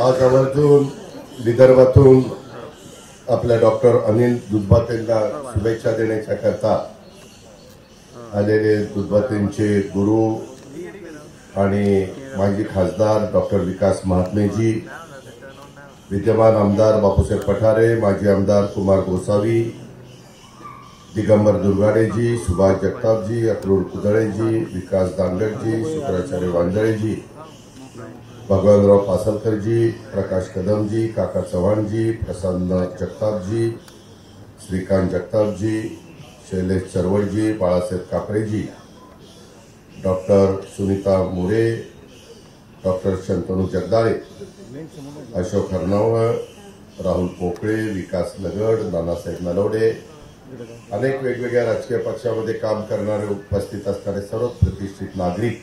आज आवर्जून विदर्भातून आपल्या डॉक्टर अनिल दुधभातेंना शुभेच्छा देण्याच्या करता आलेले दुधभातेंचे गुरु आणि माजी खासदार डॉक्टर विकास महात्मेजी, विद्यमान आमदार बापूसाहेब पठारे, माजी आमदार कुमार गोसावी, दिगंबर दुर्गाडेजी, सुभाष जगतापजी, अक्रूर कुदळेजी, विकास दांगडजी, शुक्राचार्य वांजळेजी, भगवानराव पासलकरजी, प्रकाश कदमजी, काका चव्हाणजी, प्रसन्न जगतापजी, श्रीकांत जगतापजी, शैलेश चरवळजी, बाळासाहेब कापरेजी, डॉक्टर सुनीता मोरे, डॉक्टर शंतनू जगदाळे, अशोक हरनावळ, राहुल पोकळे, विकास लगड, नानासाहेब नलवडे, अनेक वेगवेगळ्या राजकीय पक्षामध्ये काम करणारे, उपस्थित असणारे सर्व प्रतिष्ठित नागरिक,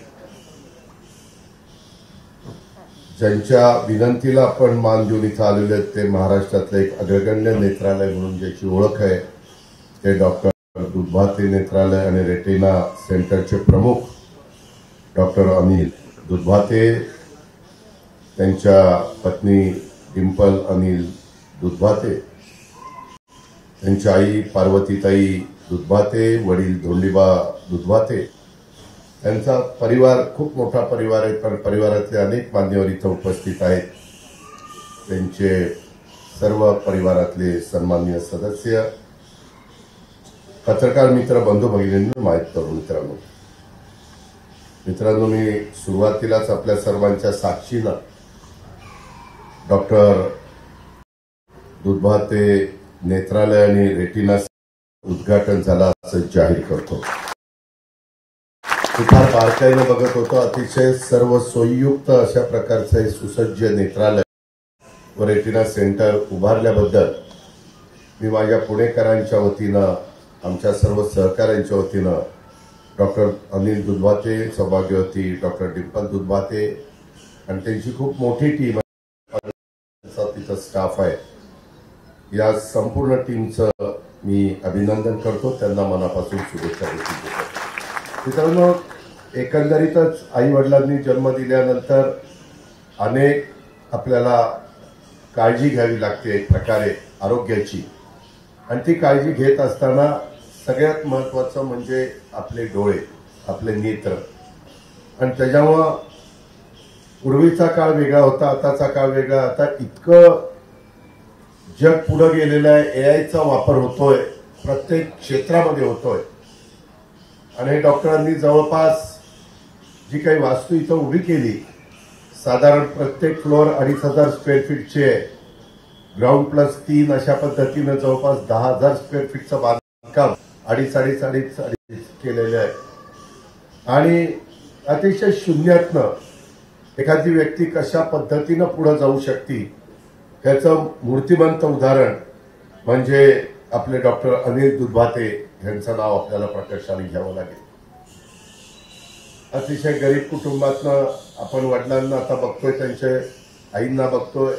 ज्यांच्या विनंतीला आपण मान देऊन इथं आलेले आहेत, ते महाराष्ट्रातले एक अग्रगण्य नेत्रालय म्हणून ज्याची ओळख आहे ते डॉक्टर दुधभाते नेत्रालय आणि रेटिना सेंटरचे प्रमुख डॉक्टर अनिल दुधभाते, त्यांच्या पत्नी डिंपल अनिल दुधभाते, त्यांची आई पार्वतीताई दुधभाते, वडील धोंडीबा दुधभाते, त्यांचा परिवार खूप मोठा परिवार आहे, पण परिवारातले अनेक मान्यवर इथं उपस्थित आहेत. त्यांचे सर्व परिवारातले सन्माननीय सदस्य, पत्रकार मित्र, बंधू भगिनींना माहीत करून मित्रांनो, मी सुरुवातीलाच आपल्या सर्वांच्या साक्षीनं डॉक्टर दुधभाते नेत्रालय आणि रेटिना उद्घाटन झालं असं जाहीर करतो. फार बारकाईने बघत होतो. अतिशय सर्व सोयीयुक्त अशा प्रकारचं हे सुसज्ज नेत्रालय व रेटिना सेंटर उभारल्याबद्दल मी माझ्या पुणेकरांच्या वतीनं, आमच्या सर्व सहकाऱ्यांच्या वतीनं डॉक्टर अनिल दुधभाते, सौभाग्यवती डॉक्टर डिंपल दुधभाते आणि त्यांची खूप मोठी टीम आहे, तिथं स्टाफ आहे, या संपूर्ण टीमचं मी अभिनंदन करतो. त्यांना मनापासून शुभेच्छा देतो. मित्रांनो, एकंदरीतच आई वडिलांनी जन्म दिल्यानंतर अनेक आपल्याला काळजी घ्यावी लागते एक प्रकारे आरोग्याची, आणि ती काळजी घेत असताना सगळ्यात महत्त्वाचं म्हणजे आपले डोळे, आपले नेत्र. आणि त्याच्यामुळं पूर्वीचा काळ वेगळा होता, आताचा काळ वेगळा. आता इतकं जग पुढे गेलेलं आहे, एआयचा वापर होतोय, प्रत्येक क्षेत्रामध्ये होतोय. आणि डॉक्टरांनी जवळपास जी काही वास्तू इथं उभी केली, साधारण प्रत्येक फ्लोअर 2,500 स्क्वेअर फीटचे आहे, ग्राउंड प्लस 3 अशा पद्धतीनं जवळपास 10,000 स्क्वेअर फीटचं बांधकाम अडीच केलेलं आहे. आणि अतिशय शून्यातनं एखादी व्यक्ती कशा पद्धतीनं पुढे जाऊ शकते त्याचं मूर्तिमंत उदाहरण म्हणजे आपले डॉक्टर अनिल दुधभाते यांचं नाव आपल्याला प्रकर्षाने घ्यावं लागेल. अतिशय गरीब कुटुंबातनं आपण वडिलांना आता बघतोय, त्यांच्या आईंना बघतोय,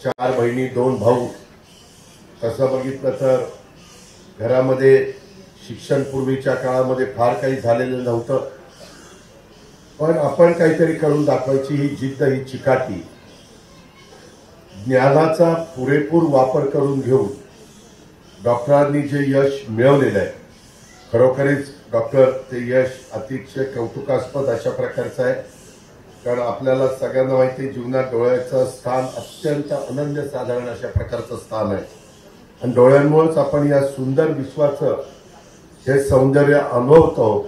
4 बहिणी 2 भाऊ. तसं बघितलं तर घरामध्ये शिक्षण पूर्वीच्या काळामध्ये फार काही झालेलं नव्हतं, पण आपण काहीतरी करून दाखवायची ही जिद्द, ही चिकाटी, ज्ञानाचा पुरेपूर वापर करून घेऊन डॉक्टरांनी जे यश मिळवलेलं आहे, खरोखरीच डॉक्टर ते यश अतिशय कौतुकास्पद अशा प्रकारचं आहे. कारण आपल्याला सगळ्यांना माहिती आहे, जीवनात डोळ्याचं स्थान अत्यंत अनन्यसाधारण अशा प्रकारचं स्थान आहे. आणि डोळ्यांमुळेच आपण या सुंदर विश्वाचं हे सौंदर्य अनुभवतो,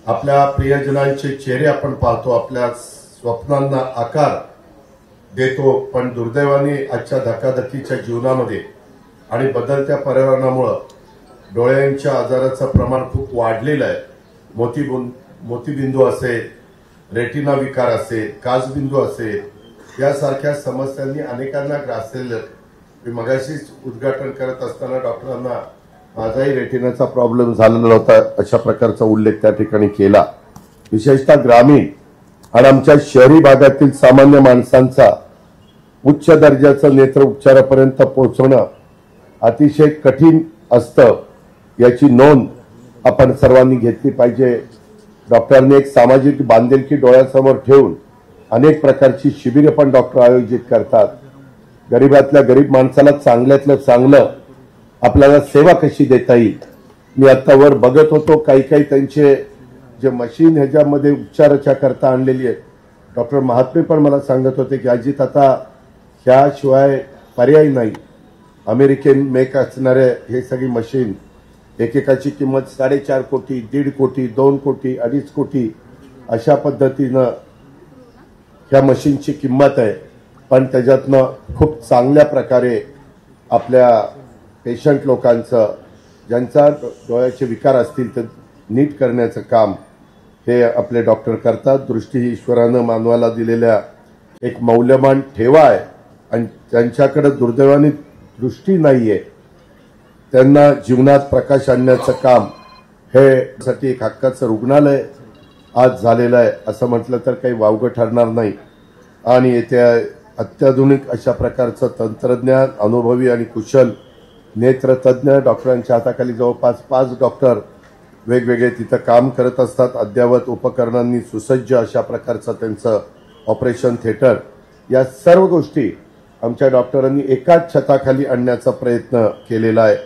आपल्या प्रियजनांचे चेहरे आपण पाहतो, आपल्या स्वप्नांना आकार देतो. पण दुर्दैवाने आजच्या धकाधकीच्या जीवनामध्ये आणि बदलत्या पर्यावरणामुळं डोळ्यांच्या आजाराचं प्रमाण खूप वाढलेलं आहे. मोतीबिंदू असेल, रेटिना विकार असेल, काचबिंदू असेल, यासारख्या समस्यांनी अनेकांना ग्रासलेलं. मी मगाशीच उद्घाटन करत असताना डॉक्टरांना माझाही रेटिनाचा प्रॉब्लेम झालेला होता अशा प्रकारचा उल्लेख त्या ठिकाणी केला. विशेषतः ग्रामीण आणि आमच्या शहरी भागातील सामान्य माणसांचा उच्च दर्जाचं नेत्र उपचारापर्यंत पोहोचवणं अतिशय कठीण असतं, याची नोंद आपण सर्वांनी घेतली पाहिजे. डॉक्टरांनी एक सामाजिक बांधिलकी डोळ्यासमोर ठेवून अनेक प्रकारची शिबिरे पण डॉक्टर आयोजित करतात. गरीबातल्या गरीब माणसाला चांगल्यातलं चांगलं आपल्याला सेवा कशी देता येईल. मी आता वर बघत होतो काही काही त्यांचे जे मशीन ह्याच्यामध्ये उपचाराच्या करता आणलेली आहे. डॉक्टर महात्मे पण मला सांगत होते की अजित आता ह्याशिवाय पर्याय नाही. अमेरिकन मेक असणारे हे सगळी मशीन एकेकाची किंमत 4.5 कोटी, 1.5 कोटी, 2 कोटी, 2.5 कोटी अशा पद्धतीनं ह्या मशीनची किंमत आहे. पण त्याच्यातनं खूप चांगल्या प्रकारे आपल्या पेशंट लोकांचं ज्यांचा डोळ्याचे विकार असतील तर नीट करण्याचं काम हे आपले डॉक्टर करतात. दृष्टी ही ईश्वरानं मानवाला दिलेल्या एक मौल्यवान ठेवा आहे आणि ज्यांच्याकडे दुर्दैवाने दृष्टी नाहीये त्यांना जीवनात प्रकाश आणण्याचं काम हे साठी एक हक्काचं रुग्णालय आज झालेलं आहे असं म्हटलं तर काही वावगं ठरणार नाही. आणि येत्या अत्याधुनिक अशा प्रकारचं तंत्रज्ञान, अनुभवी आणि कुशल नेत्रतज्ञ डॉक्टरांच्या हाताखाली जवळपास 5 डॉक्टर वेगवेगळे तिथं काम करत असतात. अद्ययावत उपकरणांनी सुसज्ज अशा प्रकारचं त्यांचं ऑपरेशन थिएटर, या सर्व गोष्टी आमच्या डॉक्टरांनी एकाच छताखाली आणण्याचा प्रयत्न केलेला आहे.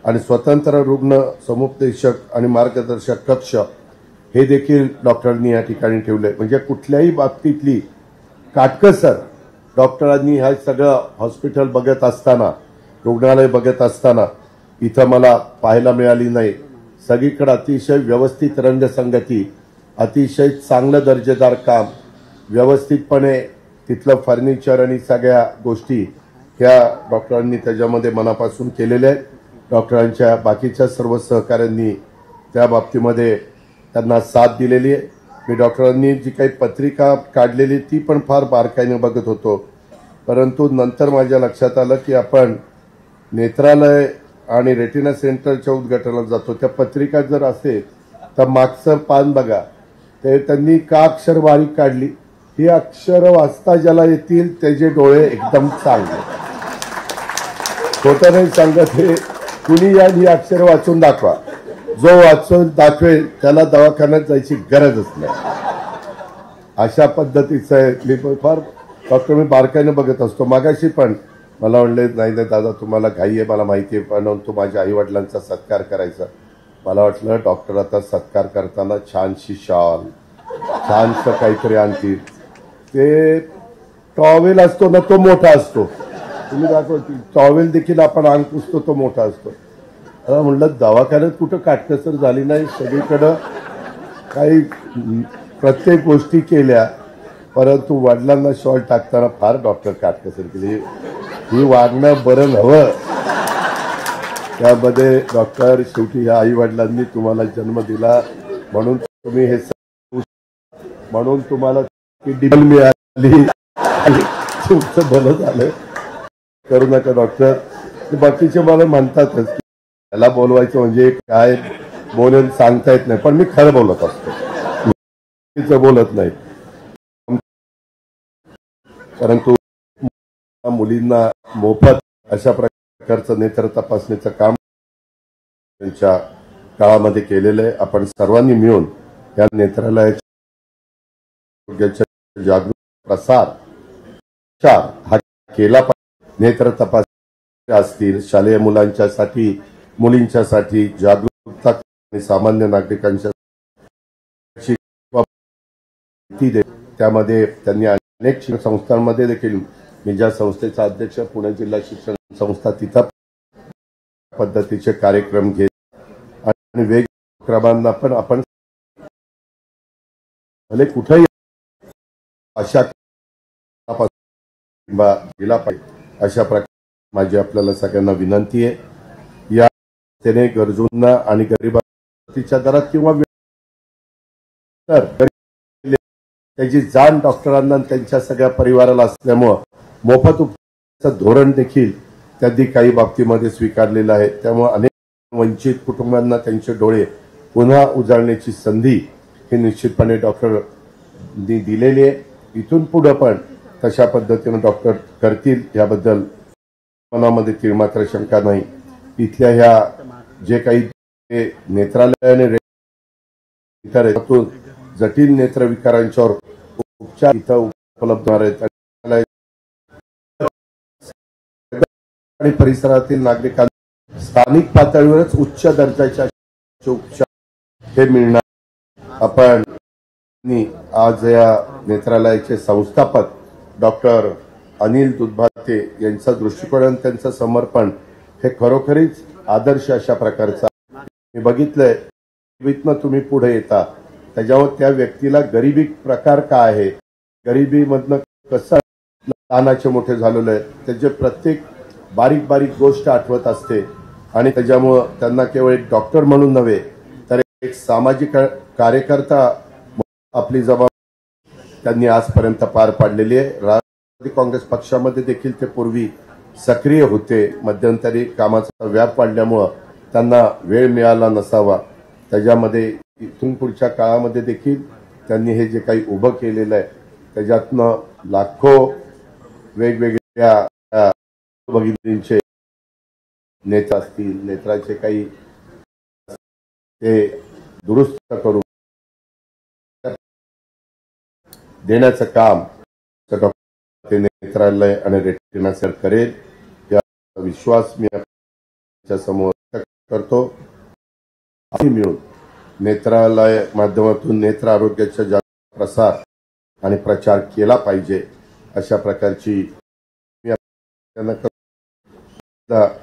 आणि स्वतंत्र रुग्ण समुपदेशक आणि मार्गदर्शक कक्ष हे देखील डॉक्टरांनी या ठिकाणी ठेवले. म्हणजे कुठल्याही बाबतीतली काटकसर डॉक्टरांनी हे सगळं हॉस्पिटल बघत असताना, रुग्णालय बघत असताना इथं मला पाहायला मिळाली नाही. सगळीकडे अतिशय व्यवस्थित रंगसंगती, अतिशय चांगलं दर्जेदार काम, व्यवस्थितपणे तिथलं फर्निचर आणि सगळ्या गोष्टी ह्या डॉक्टरांनी त्याच्यामध्ये मनापासून केलेल्या आहेत. डॉक्टरांच्या बाकीच्या सर्व सहकाऱ्यांनी त्या बाबतीमध्ये त्यांना साथ दिलेली आहे. मी डॉक्टरांनी जी काही पत्रिका काढलेली ती पण फार बारकाईने बघत होतो. परंतु नंतर माझ्या लक्षात आलं की आपण नेत्रालय आणि रेटिना सेंटरच्या उद्घाटनाला जातो, त्या पत्रिका जर असेल तर मागचं पान बघा, ते त्यांनी का अक्षर बारीक काढली. ही अक्षर वाचता ज्याला येतील त्याचे डोळे एकदम चांगले. खोटं नाही सांगत, हे कुणी या ही अक्षर वाचून दाखवा. जो वाचून दाखवेल त्याला दवाखान्यात जायची गरजच नाही. अशा पद्धतीचं आहे. मी फार डॉक्टर मी बारकाईने बघत असतो. मागाशी पण मला म्हणले नाही नाही दादा तुम्हाला घाई आहे मला माहिती आहे, पण तू माझ्या आईवडिलांचा सत्कार करायचा. मला वाटलं डॉक्टर आता सत्कार करताना छानशी शॉल, छानसं काहीतरी आणतील. ते टॉवेल असतो ना तो मोठा असतो. तुम्ही दाखवतील टॉवेल देखील आपण अंग पुसतो तो मोठा असतो. म्हणलं दवाखान्यात कुठं काटकसर झाली नाही, सगळीकडं काही प्रत्येक गोष्टी केल्या. परंतु वडिलांना शॉल टाकताना फार डॉक्टर काटकसर केली. ही वागणं बरं नव्हं. त्यामध्ये डॉक्टर शेवटी या आई वडिलांनी तुम्हाला जन्म दिला म्हणून तुम्ही हे म्हणून तुम्हाला डिबल मिळाली, तुमचं भलं झालं. करू नका डॉक्टर. बाकीचे मला म्हणतातच की त्याला बोलवायचं म्हणजे काय बोलेल सांगता येत नाही, पण मी खरं बोलत असतो, बोलत नाही. परंतु मुलींना मोफत अशा प्रकारचं नेत्र तपासणीचं काम त्यांच्या काळामध्ये केलेलं आहे. आपण सर्वांनी मिळून या नेत्रालयाच्या जागृत प्रसार हा केला पाहिजे. नेत्र तपासणी असतील, शालेय मुलांच्यासाठी मुलींच्यासाठी जागरूकता आणि सामान्य नागरिकांच्या त्यामध्ये त्यांनी अनेक शिक्षण संस्थांमध्ये देखील, मी ज्या संस्थेचा अध्यक्ष पुणे जिल्हा शिक्षण संस्था, तिथं पद्धतीचे कार्यक्रम घेत आणि वेगवेगळ्या क्रमांना पण आपण भले कुठेही अशा दिला पाहिजे अशा प्रकारे माझी आपल्याला सगळ्यांना विनंती आहे. या त्याने गरजूंना आणि गरिबांच्या दरात किंवा त्याची जाण डॉक्टरांना त्यांच्या सगळ्या परिवाराला असल्यामुळं मोफत उपचाराचं धोरण देखील त्यांनी काही बाबतीमध्ये स्वीकारलेलं आहे. त्यामुळे अनेक वंचित कुटुंबांना त्यांचे डोळे पुन्हा उजाळण्याची संधी ही निश्चितपणे डॉक्टरनी दिलेली आहे. इथून पुढे पण तशा पद्धतीने डॉक्टर करतील याबद्दल मनामध्ये तीळमात्र शंका नाही. इथल्या ह्या जे काही नेत्रालयाने जटिल नेत्रविकारांच्यावर उपचार इथं उपलब्ध होणार आहेत आणि परिसरातील नागरिकांना स्थानिक पातळीवरच उच्च दर्जाच्या उपचार हे मिळणार। आपण आज या नेत्रालयाचे संस्थापक डॉक्टर अनिल दुधभाते यांचा दृष्टिकोन आणि त्यांचं समर्पण हे खरोखरीच आदर्श अशा प्रकारचा मी बघितलंय। गरिबीतनं तुम्ही पुढे येता, त्याच्यावर त्या व्यक्तीला गरिबी प्रकार काय आहे, गरिबीमधनं कसं लहानाचे मोठे झालेलं आहे, त्याचे प्रत्येक बारीक बारीक गोष्ट आठवत असते आणि त्याच्यामुळं त्यांना केवळ एक डॉक्टर म्हणून नव्हे तर एक सामाजिक कार्यकर्ता आपली जबाबदारी त्यांनी आजपर्यंत पार पाडलेली आहे। राष्ट्रवादी काँग्रेस पक्षामध्ये देखील ते पूर्वी सक्रिय होते, मध्यंतरी कामाचा व्याप वाढल्यामुळं त्यांना वेळ मिळाला नसावा। त्याच्यामध्ये इथून पुढच्या काळामध्ये देखील त्यांनी हे जे काही उभं केलेलं आहे त्याच्यातनं लाखो वेगवेगळ्या भगिनींचे नेता असतील, नेत्राचे काही ते दुरुस्त करून देण्याचं काम डॉक्टर नेत्रालय आणि रेटिना सेंटर करेल या विश्वास मी आपल्या समोर करतो। आम्ही मिळून नेत्रालय माध्यमातून नेत्र आरोग्याचा जागतिक प्रसार आणि प्रचार केला पाहिजे अशा प्रकारची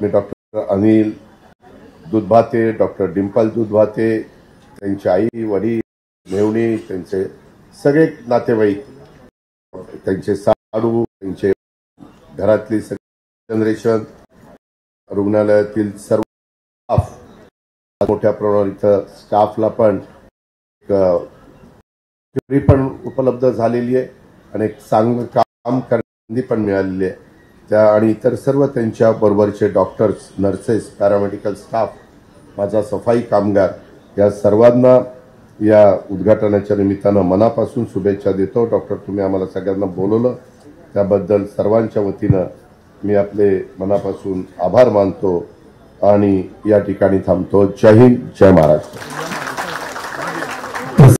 मी डॉक्टर अनिल दुधभाते, डॉक्टर डिंपल दुधभाते, त्यांची आई, वडील, मेवणी, त्यांचे सगळे नातेवाईक, त्यांचे साडू, त्यांचे घरातली सगळी जनरेशन, रुग्णालयातील सर्व स्टाफ, मोठ्या प्रमाणावर इथं स्टाफला पण पण उपलब्ध झालेली आहे आणि चांगलं काम करण्याची पण मिळालेली आहे त्या आणि इतर सर्व त्यांच्या बरोबरचे डॉक्टर्स, नर्सेस, पॅरामेडिकल स्टाफ, माझा सफाई कामगार या सर्वांना या उद्घाटनाच्या निमित्तानं मनापासून शुभेच्छा देतो। डॉक्टर, तुम्ही आम्हाला सगळ्यांना बोलवलं त्याबद्दल सर्वांच्या वतीनं मी आपले मनापासून आभार मानतो आणि या ठिकाणी थांबतो। जय हिंद, जय महाराष्ट्र।